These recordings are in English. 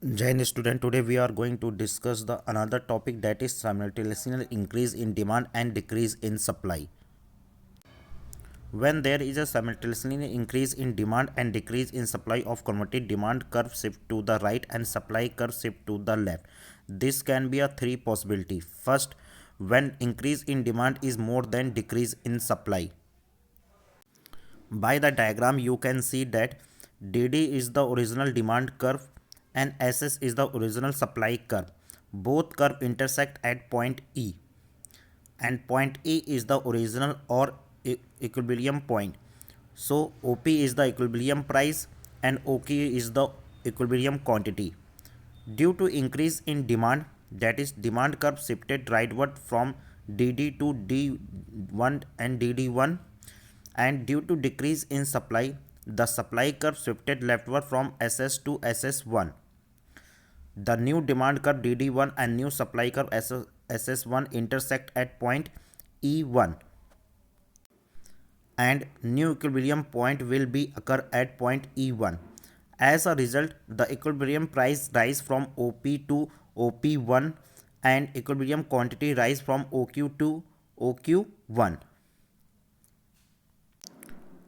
Jain student, today we are going to discuss the another topic, that is simultaneous increase in demand and decrease in supply. When there is a simultaneous increase in demand and decrease in supply of commodity, demand curve shift to the right and supply curve shift to the left. This can be a three possibility. First, when increase in demand is more than decrease in supply. By the diagram you can see that DD is the original demand curve and SS is the original supply curve. Both curve intersect at point E, and point E is the original or equilibrium point. So OP is the equilibrium price and OQ is the equilibrium quantity. Due to increase in demand, that is demand curve shifted rightward from DD to D1 and DD1, and due to decrease in supply, the supply curve shifted leftward from SS to SS1. The new demand curve DD1 and new supply curve SS1 intersect at point E1, and new equilibrium point will be occur at point E1. As a result, the equilibrium price rise from OP to OP1 and equilibrium quantity rise from OQ to OQ1.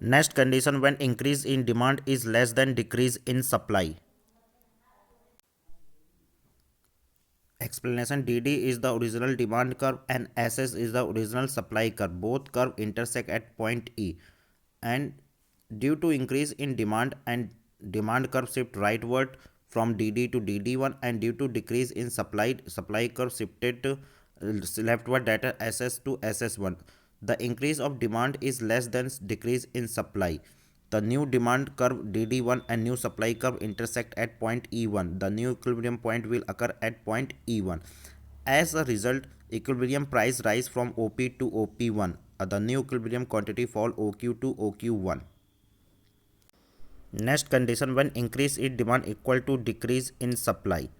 Next condition, when increase in demand is less than decrease in supply. Explanation: DD is the original demand curve and SS is the original supply curve. Both curve intersect at point E, and due to increase in demand and demand curve shift rightward from DD to DD1, and due to decrease in supply curve shifted to leftward, that SS to SS1. The increase of demand is less than decrease in supply. The new demand curve DD1 and new supply curve intersect at point E1. The new equilibrium point will occur at point E1. As a result, equilibrium price rise from OP to OP1. The new equilibrium quantity fall OQ to OQ1. Next condition, when increase in demand equal to decrease in supply,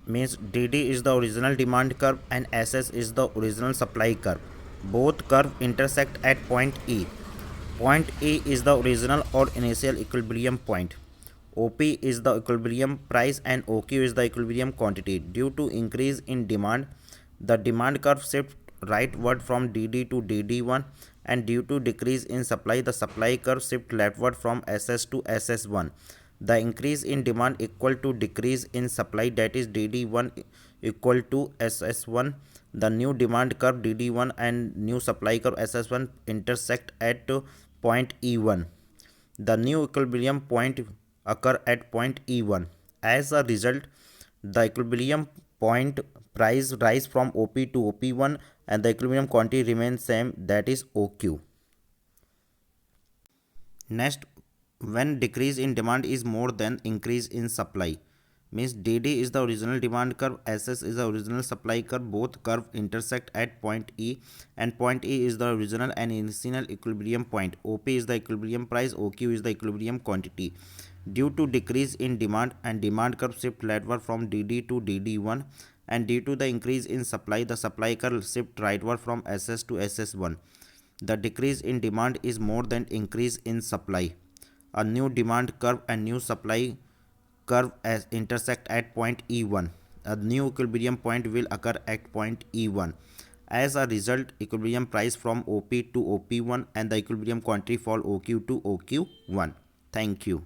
means DD is the original demand curve and SS is the original supply curve. Both curve intersect at point E. Point E is the original or initial equilibrium point. OP is the equilibrium price and OQ is the equilibrium quantity. Due to increase in demand, the demand curve shifts rightward from DD to DD1, and due to decrease in supply, the supply curve shifts leftward from SS to SS1. The increase in demand equal to decrease in supply, that is DD1 equal to SS1. The new demand curve DD1 and new supply curve SS1 intersect at point E1. The new equilibrium point occur at point E1. As a result, the equilibrium point price rise from OP to OP1 and the equilibrium quantity remains same, that is OQ. Next, when decrease in demand is more than increase in supply, means DD is the original demand curve, SS is the original supply curve. Both curve intersect at point E, and point E is the original and initial equilibrium point. OP is the equilibrium price, OQ is the equilibrium quantity. Due to decrease in demand and demand curve shift leftward from DD to DD1, and due to the increase in supply, the supply curve shift rightward from SS to SS1. The decrease in demand is more than increase in supply. A new demand curve and new supply curve as intersect at point E1. A new equilibrium point will occur at point E1. As a result, equilibrium price from OP to OP1 and the equilibrium quantity fall OQ to OQ1. Thank you.